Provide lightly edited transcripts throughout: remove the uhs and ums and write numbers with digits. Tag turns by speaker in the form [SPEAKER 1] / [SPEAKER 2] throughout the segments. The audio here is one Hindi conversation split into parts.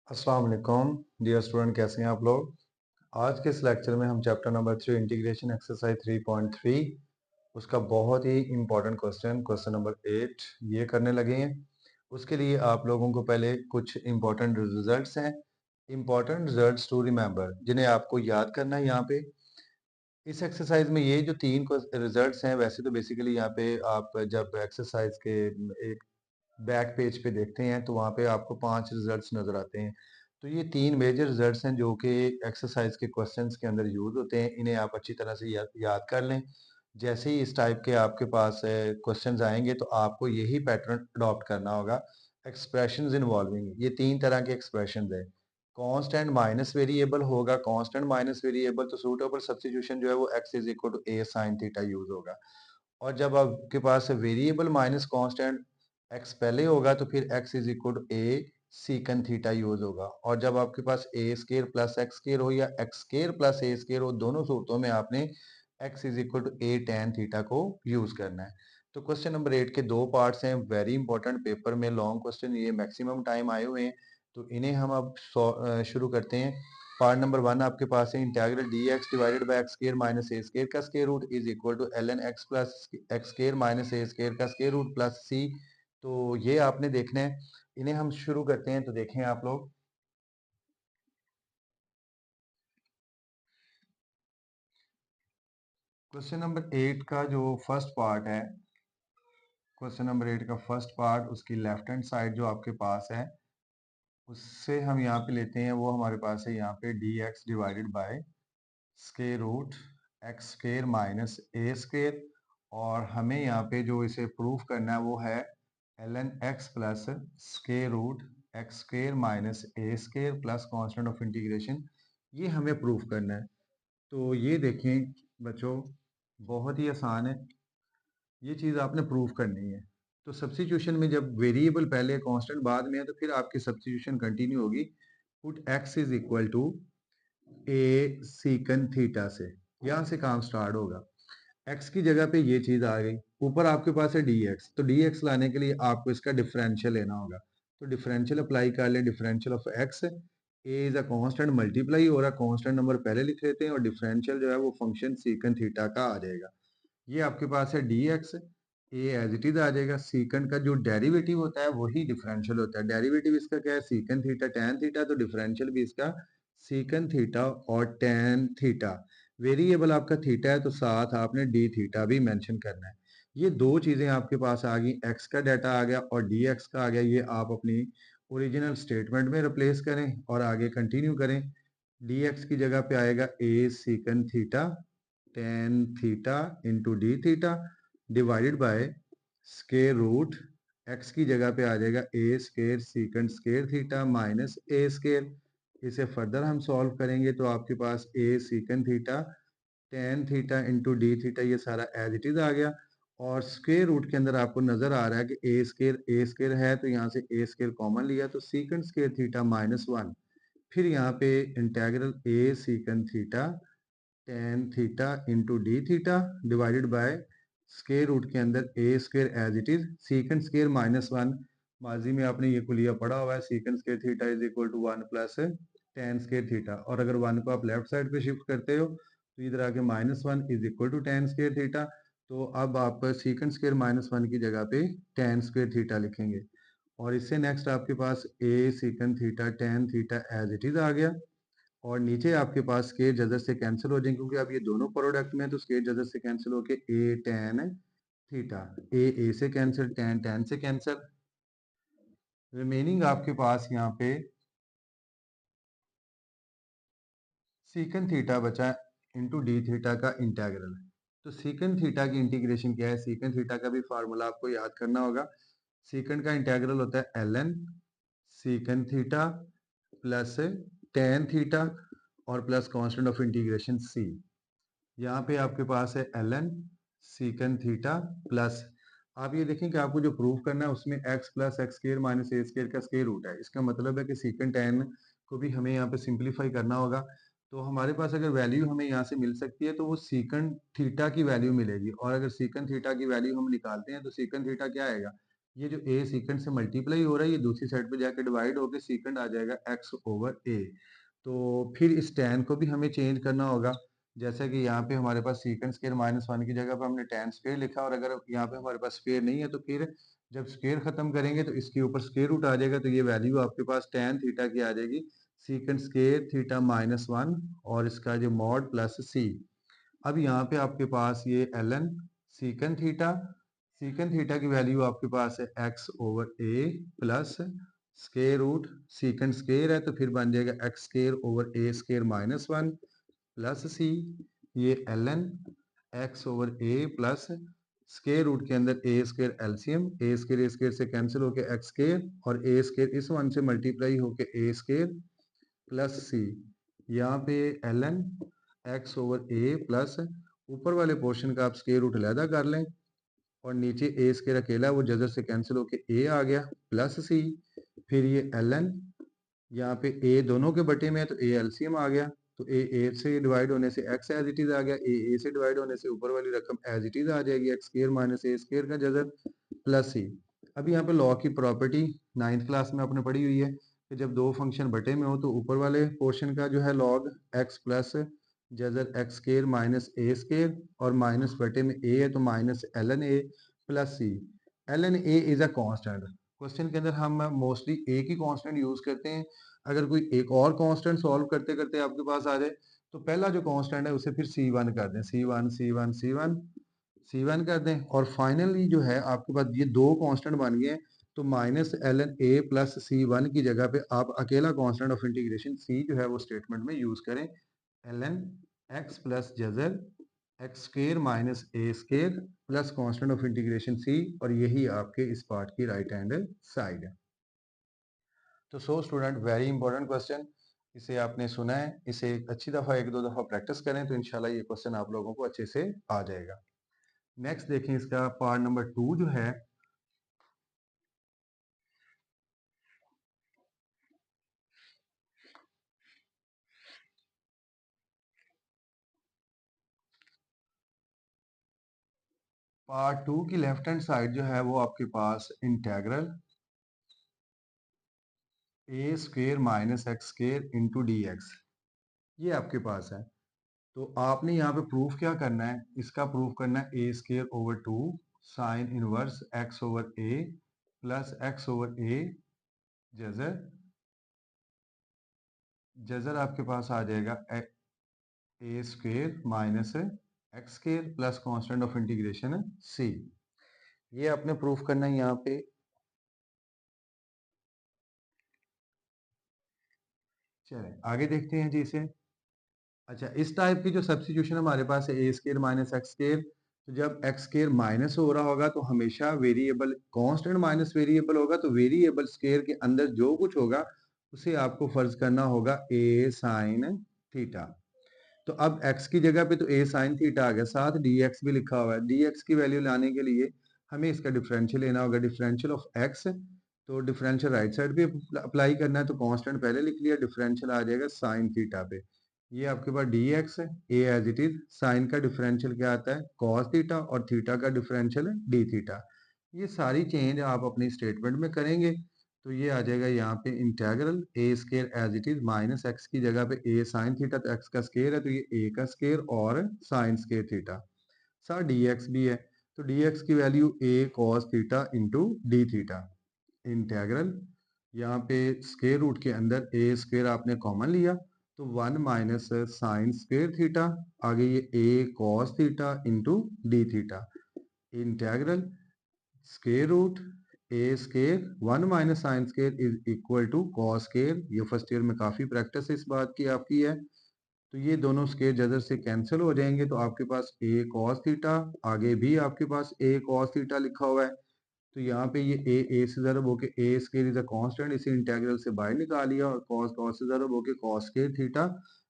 [SPEAKER 1] अस्सलाम वालेकुम डियर स्टूडेंट, कैसे हैं आप लोग। आज के इस लेक्चर में हम चैप्टर नंबर 3 इंटीग्रेशन एक्सरसाइज 3.3 उसका बहुत ही इम्पोर्टेंट क्वेश्चन नंबर 8 ये करने लगे हैं। उसके लिए आप लोगों को पहले कुछ इम्पोर्टेंट रिजल्ट्स हैं, इम्पोर्टेंट रिजल्ट्स टू रिमेंबर, जिन्हें आपको याद करना है। यहाँ पे इस एक्सरसाइज में ये जो तीन रिजल्ट्स हैं, वैसे तो बेसिकली यहाँ पे आप जब एक्सरसाइज के एक बैक पेज पे देखते हैं तो वहाँ पे आपको 5 रिजल्ट्स नज़र आते हैं। तो ये 3 मेजर रिजल्ट्स हैं जो कि एक्सरसाइज के क्वेश्चंस के अंदर यूज़ होते हैं। इन्हें आप अच्छी तरह से याद कर लें। जैसे ही इस टाइप के आपके पास क्वेश्चंस आएंगे तो आपको यही पैटर्न अडॉप्ट करना होगा। एक्सप्रेशंस इन्वॉल्विंग, ये 3 तरह के एक्सप्रेशंस हैं। कांस्टेंट माइनस वेरिएबल होगा, कांस्टेंट माइनस वेरिएबल तो सूटेबल सब्स्टिट्यूशन जो है वो x is equal to a sin theta use होगा। और जब आपके पास वेरिएबल माइनस कांस्टेंट x पहले होगा तो फिर x is equal to a secant theta use होगा। और जब आपके पास a square plus x square हो या x स्केयर प्लस a स्केयर हो, दोनों सूरतों में आपने x is equal to a tan theta को यूज करना है। तो क्वेश्चन नंबर 8 के दो पार्ट्स हैं, वेरी इंपॉर्टेंट, पेपर में लॉन्ग क्वेश्चन, ये मैक्सिमम टाइम आए हुए हैं। तो इन्हें हम अब शुरू करते हैं। पार्ट नंबर 1 आपके पास है integral D X divided by X square minus A square का square root is equal to L N X plus x square minus A square का स्केयर रूट प्लस सी। तो ये आपने देखना है। इन्हें हम शुरू करते हैं। तो देखें आप लोग, क्वेश्चन नंबर 8 का जो फर्स्ट पार्ट है, क्वेश्चन नंबर 8 का फर्स्ट पार्ट, उसकी लेफ्ट हैंड साइड जो आपके पास है उससे हम यहाँ पे लेते हैं, वो हमारे पास है यहाँ पे D X divided by square root X square minus A square. और हमें यहाँ पे जो इसे प्रूफ करना है वो है L N X plus square root X square minus A square plus constant of integration, ये हमें प्रूफ करना है। तो ये देखें बच्चों, बहुत ही आसान है, ये चीज़ आपने प्रूफ करनी है। तो सब्स्टिट्यूशन में जब वेरिएबल पहले कांस्टेंट बाद में है तो फिर आपकी सब्स्टिट्यूशन कंटिन्यू होगी। Put X is equal to A secant theta से, यहाँ से काम स्टार्ट होगा। एक्स की जगह पे ये चीज आ गई, ऊपर आपके पास है डी एक्स, तो डी एक्स लाने के लिए आपको इसका डिफरेंशियल लेना होगा। तो डिफरेंशियल अप्लाई कर लें, differential of x, A is a constant, multiply हो रहा, कांस्टेंट नंबर पहले लिख लेते हैं और डिफरेंशियल जो है वो फंक्शन सीकन थीटा का आ जाएगा। ये आपके पास है D X, A as it is आ जाएगा। सीकन का जो डेरिवेटिव होता है वही डिफरेंशियल होता है। डेरिवेटिव इसका क्या है, सीकन थीटा टैन थीटा, तो डिफरेंशियल भी इसका सीकन थीटा और टैन थीटा। वेरिएबल आपका थीटा है तो साथ आपने डी थीटा भी मेंशन करना है। ये दो चीजें आपके पास आ गई, एक्स का डाटा आ गया और डी एक्स का आ गया। ये आप अपनी ओरिजिनल स्टेटमेंट में रिप्लेस करें और आगे कंटिन्यू करें। डी एक्स की जगह पे आएगा A secant theta tan theta into D theta divided by square root, X की जगह पे आ जाएगा A square secant square theta minus A square. इसे फर्दर हम सॉल्व करेंगे तो आपके पास ए secant theta tan theta into D theta, ये सारा एज इट इज आ गया। और स्केयर रूट के अंदर आपको नजर आ रहा है कि ए स्केयर है तो यहाँ से ए स्केयर कॉमन लिया तो secant square theta minus one. फिर यहाँ पे integral a secant theta tan theta into D theta divided by square root के अंदर a square as it is secant square minus one. माजी में आपने ये कुलिया पढ़ा हुआ है, secant square theta is equal to one plus tan square theta. और अगर वन को आप लेफ्ट साइड पे शिफ्ट करते हो तो इधर आके minus one is equal to tan square theta. तो अब आप सीकंड स्केयर माइनस वन की जगह पे टेन स्केयर थीटा लिखेंगे। और इससे नेक्स्ट आपके पास ए secant theta tan theta as it is आ गया। और नीचे आपके पास स्केयर जजर से कैंसिल हो जाएंगे क्योंकि अब ये दोनों प्रोडक्ट में है, तो स्केयर जजर से कैंसिल होके ए टेन थीटा, ए से कैंसिल, टेन टेन से कैंसिल। रिमेनिंग आपके पास यहाँ पे सीकन थीटा बचा इंटू डी थीटा का इंटेग्रल। तो सीकन थीटा की इंटीग्रेशन क्या है, सीकन थीटा का भी फार्मूला आपको याद करना होगा। सीकन का इंटेग्रल होता है L n secant theta plus tan theta और plus constant of integration c. यहाँ पे आपके पास है L n secant theta plus, आप ये देखें कि आपको जो प्रूफ करना है उसमें x plus x square minus ए स्केयर का स्केयर रूट है। इसका मतलब है कि सीकन टेन को भी हमें यहाँ पे सिंप्लीफाई करना होगा। तो हमारे पास अगर वैल्यू हमें यहाँ से मिल सकती है तो वो सीकन थीटा की वैल्यू मिलेगी। और अगर सीकन थीटा की वैल्यू हम निकालते हैं तो सीकन थीटा क्या आएगा, ये जो ए सीकेंड से मल्टीप्लाई हो रहा है ये दूसरी साइड पे जाके डिवाइड होके सीकेंड आ जाएगा एक्स ओवर ए। तो फिर इस tan को भी हमें चेंज करना होगा। जैसा कि यहाँ पे हमारे पास सीकेंड स्क्वायर माइनस वन की जगह पे हमने tan स्क्वायर लिखा, और अगर यहाँ पे हमारे पास स्क्वायर नहीं है तो फिर जब स्क्वायर खत्म करेंगे तो इसके ऊपर स्क्वायर रूट आ जाएगा, तो ये वैल्यू आपके पास tan थीटा की आ जाएगी secant square theta minus one और इसका जो मॉड प्लस सी। अब यहाँ पे आपके पास ये ln सीकन थीटा की वैल्यू आपके पास है एक्स ओवर ए प्लस स्केयर रूट सीकन स्केयर है तो फिर बन जाएगा एक्स स्केयर ओवर ए स्केयर माइनस वन प्लस सी। ये ln एक्स ओवर ए प्लस स्केयर रूट के अंदर a square LCM, A square से कैंसिल होके एक्स स्केयर और ए स्केयर इस वन से मल्टीप्लाई होके ए स्केयर प्लस सी। यहाँ पे ln एक्स ओवर ए प्लस ऊपर वाले पोर्शन का आप स्क्वायर रूट अलहदा कर लें और नीचे ए स्क्वायर अकेला वो जजर से कैंसिल होके ए आ गया प्लस सी। फिर ये ln यहाँ पे ए दोनों के बटे में है तो ए एलसीएम आ गया, तो ए से डिवाइड होने से एक्स एज इट इज आ गया, ए से डिवाइड होने से ऊपर वाली रकम एज इट इज आ जाएगी एक्स स्क्वायर माइनस ए स्क्वायर का जजर प्लस सी। अब यहाँ पे लॉ की प्रॉपर्टी 9th क्लास में आपने पढ़ी हुई है कि जब दो फंक्शन बटे में हो तो ऊपर वाले पोर्शन का जो है लॉग एक्स प्लस जजर एक्स स्केयर माइनस ए स्केयर और माइनस बटे में ए है तो minus ln a plus c. ln a is a constant. Question के अंदर हम मोस्टली ए की कांस्टेंट यूज करते हैं। अगर कोई एक और कांस्टेंट सॉल्व करते करते आपके पास आ जाए तो पहला जो कांस्टेंट है उसे फिर C1 कर दें, C1 कर दें और फाइनली जो है आपके पास ये दो कांस्टेंट बन गए हैं तो minus ln a plus C1 की जगह पे आप अकेला कांस्टेंट ऑफ इंटीग्रेशन C जो है वो स्टेटमेंट में यूज करें ln x प्लस जजर x square minus A square plus constant of integration C, और यही आपके इस पार्ट की राइट हैंड साइड है। तो so student very important question, इसे आपने सुना है, इसे अच्छी दफ़ा एक दो दफ़ा प्रैक्टिस करें तो इंशाल्लाह ये क्वेश्चन आप लोगों को अच्छे से आ जाएगा। नेक्स्ट देखें इसका पार्ट नंबर 2 जो है पार्ट 2 की लेफ्ट हैंड साइड जो है वो आपके पास integral a square minus x square into d x ये आपके पास है। तो आपने यहाँ पे प्रूफ क्या करना है, इसका प्रूफ करना है a square over two sine inverse x over A plus x over a जजर जजर आपके पास आ जाएगा a square minus x square plus constant of integration c. ये आपने प्रूफ करना है यहाँ पे। चलें आगे देखते हैं जी इसे। अच्छा इस टाइप की जो सब्स्टिट्यूशन हमारे पास है a square minus x square, तो जब एक्स स्क्वेयर माइनस हो रहा होगा तो हमेशा वेरिएबल कांस्टेंट माइनस वेरिएबल होगा तो वेरिएबल स्क्वेयर के अंदर जो कुछ होगा उसे आपको फर्ज करना होगा ए साइन थीटा। तो अब x की जगह पे तो a साइन थीटा आ गया, साथ dx भी लिखा हुआ है। dx की वैल्यू लाने के लिए हमें इसका डिफरेंशियल लेना होगा, डिफरेंशियल ऑफ x। तो डिफरेंशियल राइट साइड पे अप्लाई करना है तो कांस्टेंट पहले लिख लिया, डिफरेंशियल आ जाएगा साइन थीटा पे। ये आपके पास dx है, a as it is, sine का डिफरेंशियल क्या आता है कॉस थीटा और थीटा का डिफरेंशियल है डी थीटा। ये सारी चेंज आप अपनी स्टेटमेंट में करेंगे तो ये आ जाएगा यहाँ पे integral a square as it is minus x की जगह पे ए साइन थीटा, तो एक्स का स्केयर है तो ये ए का स्केयर और साइन स्केयर थीटा, साथ डी एक्स भी है तो डी एक्स की value a cos theta into D theta. Integral यहाँ पे स्केयर रूट के अंदर ए स्केयर आपने कॉमन लिया तो 1 माइनस साइन स्केयर थीटा, आगे ये a cos theta into D theta. Integral square root a square 1 minus sine square is equal to cos square. ये फर्स्ट ईयर में काफ़ी प्रैक्टिस इस बात की आपकी है। तो ये दोनों स्केयर जजर से कैंसिल हो जाएंगे तो आपके पास ए कॉस थीटा, आगे भी आपके पास ए कॉस थीटा लिखा हुआ है तो यहाँ पे ये ए से ज़रब होके ए स्केयर इज अ कांस्टेंट, इसे इंटेग्रल से बाहर निकाल लिया और कॉस कॉस से ज़रब होके कॉस स्केयर थीटा,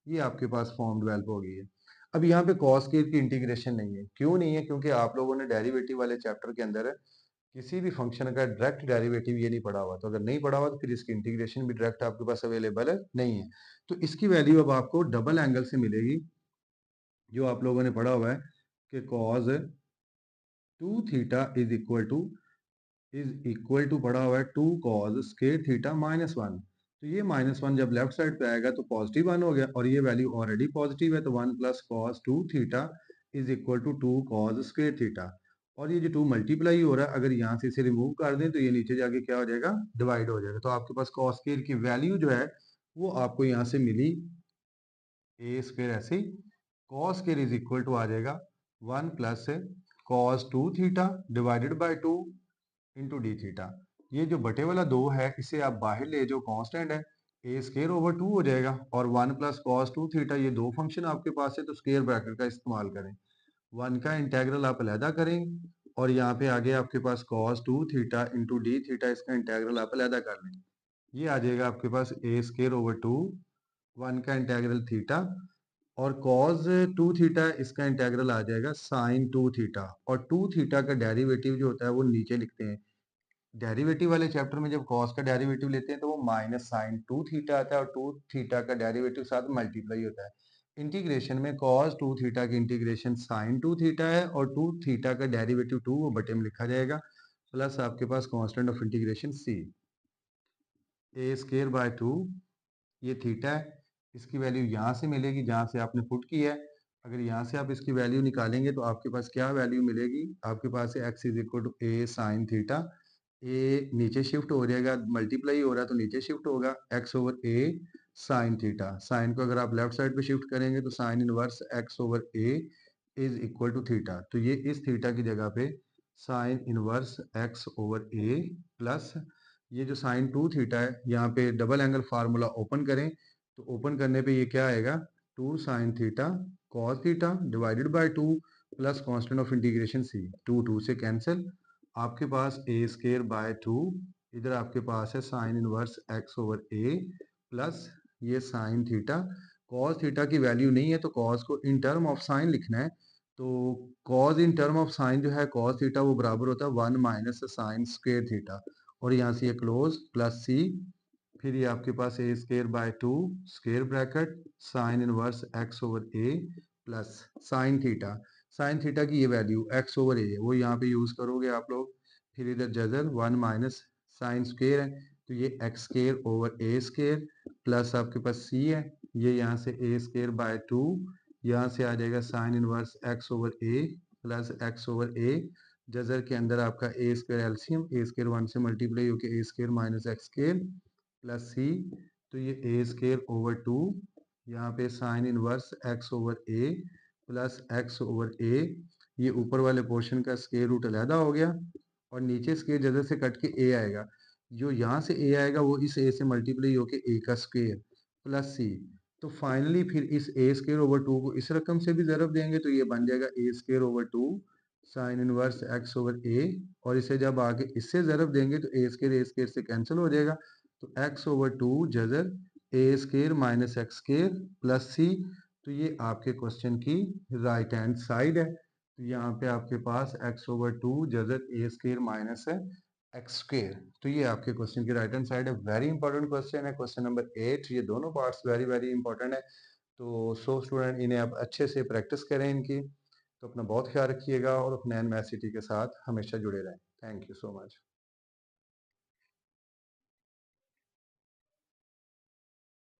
[SPEAKER 1] ये आपके पास फॉर्म डेवलप हो गई है। अब यहाँ पे कॉस स्केयर की इंटीग्रेशन नहीं है, क्यों नहीं है, क्योंकि आप लोगों ने डेरिवेटिव वाले चैप्टर के अंदर किसी भी फंक्शन का डायरेक्ट डेरिवेटिव ये नहीं पढ़ा हुआ, तो अगर नहीं पढ़ा हुआ तो फिर इसकी इंटीग्रेशन भी डायरेक्ट आपके पास अवेलेबल नहीं है। तो इसकी वैल्यू अब आपको डबल एंगल से मिलेगी, जो आप लोगों ने पढ़ा हुआ है कि cos 2 theta is equal to is equal to पड़ा हुआ है 2 cos स्क्वायर थीटा -1। तो ये -1 जब लेफ्ट साइड पे आएगा तो पॉजिटिव 1 हो गया और ये वैल्यू ऑलरेडी पॉजिटिव है, तो 1 plus cos 2 theta is equal to 2 cos square theta. और ये जो 2 मल्टीप्लाई हो रहा है, अगर यहाँ से इसे रिमूव कर दें तो ये नीचे जाके क्या हो जाएगा, डिवाइड हो जाएगा। तो आपके पास cos स्क्वायर की वैल्यू जो है वो आपको यहाँ से मिली ए स्क्वायर, ऐसे ही cos square is equal to आ जाएगा 1 plus cos 2 theta divided by 2 into D theta. ये जो बटे वाला 2 है इसे आप बाहर ले जो कांस्टेंट है, ए स्क्वायर ओवर 2 हो जाएगा और 1 प्लस कॉस 2 थीटा, ये दो फंक्शन आपके पास है तो स्क्वायर ब्रैकेट का इस्तेमाल करें। 1 का इंटेग्रल आप अलहदा करें और यहाँ पे आगे आपके पास cos 2 theta into D theta, इसका इंटेग्रल आप अलहदा कर लें। ये आ जाएगा आपके पास ए स्क्वायर ओवर 2, 1 का इंटेग्रल थीटा और cos 2 थीटा, इसका इंटेग्रल आ जाएगा sin 2 थीटा। और 2 थीटा का डेरिवेटिव जो होता है वो नीचे लिखते हैं। डेरिवेटिव वाले चैप्टर में जब cos का डेरिवेटिव लेते हैं तो वो माइनस साइन 2 थीटा आता है और 2 थीटा का डेरिवेटिव साथ मल्टीप्लाई होता है। इंटीग्रेशन में cos 2 थीटा की इंटीग्रेशन sin 2 थीटा है और 2 थीटा का डेरिवेटिव 2 वो बटे में लिखा जाएगा, प्लस आपके पास constant of integration c a square by 2, ये थीटा है, इसकी वैल्यू यहाँ से मिलेगी जहाँ से आपने पुट की है। अगर यहाँ से आप इसकी वैल्यू निकालेंगे तो आपके पास क्या वैल्यू मिलेगी, आपके पास है x is equal to a sine theta. A नीचे शिफ्ट हो जाएगा, मल्टीप्लाई हो रहा है तो नीचे शिफ्ट होगा, x over A sine theta. Sine को अगर आप लेफ्ट साइड पे शिफ्ट करेंगे तो sine inverse x over A is equal to theta. तो ये इस थीटा की जगह पे साइन इनवर्स x ओवर ए प्लस ये जो साइन 2 थीटा है, यहाँ पे डबल एंगल फार्मूला ओपन करें तो ओपन करने पे ये क्या आएगा, 2 sine theta cos theta divided bye 2 plus constant of integration c, 2 से कैंसिल, आपके पास ए स्केयर बाय 2, इधर आपके पास है साइन इनवर्स x ओवर ए प्लस ये साइन थीटा। कॉस थीटा की वैल्यू नहीं है तो कॉस को इन टर्म ऑफ साइन लिखना है, तो cos in term of sine जो है कॉस थीटा वो बराबर होता है 1 माइनस साइन स्क्वेयर थीटा, और यहाँ से ये क्लोज प्लस c, फिर ये आपके पास a square by 2 square bracket sine inverse x over A plus sine theta की ये वैल्यू x ओवर ए है वो यहाँ पे यूज करोगे आप लोग, फिर इधर जजर 1 माइनस साइन स्क्वेयर है तो ये x स्केयर ओवर ए स्केयर प्लस आपके पास c है, ये यहाँ से ए स्केयर बाय 2, यहाँ से आ जाएगा sign inverse x over A plus x over a, Jhajjar के अंदर आपका ए स्क्र एल्सियम, ए स्क्र 1 से मल्टीप्लाई होकर a square minus x square plus सी, तो ये ए स्क्र ओवर 2, यहाँ पे sine inverse x over A plus x over a, ये ऊपर वाले पोर्शन का स्क्वायर रूट अलहदा हो गया और नीचे स्क्वायर जजर से कट के ए आएगा, जो यहाँ से ए आएगा वो इस ए से मल्टीप्लाई होकर ए का स्क्वायर प्लस सी। तो फाइनली फिर इस ए स्क्वायर ओवर 2 को इस रकम से भी ज़रब देंगे तो ये बन जाएगा a square over 2 sine inverse x over a, और इसे जब आगे इससे ज़रब देंगे तो ए स्क्वायर से कैंसिल हो जाएगा, तो एक्स ओवर 2 जजर a square minus x square plus सी। तो ये आपके क्वेश्चन की राइट हैंड साइड है, तो यहाँ पे आपके पास एक्स ओवर 2 जजर ए स्क्वायर माइनस है एक्स स्क्वायर, तो ये आपके क्वेश्चन की राइट हैंड साइड है। वेरी इंपॉर्टेंट क्वेश्चन है, क्वेश्चन नंबर 8, ये दोनों पार्ट्स वेरी वेरी इंपॉर्टेंट है। तो सो स्टूडेंट इन्हें आप अच्छे से प्रैक्टिस करें इनकी, तो अपना बहुत ख्याल रखिएगा और अपने मैथ सिटी के साथ हमेशा जुड़े रहें। Thank you so much.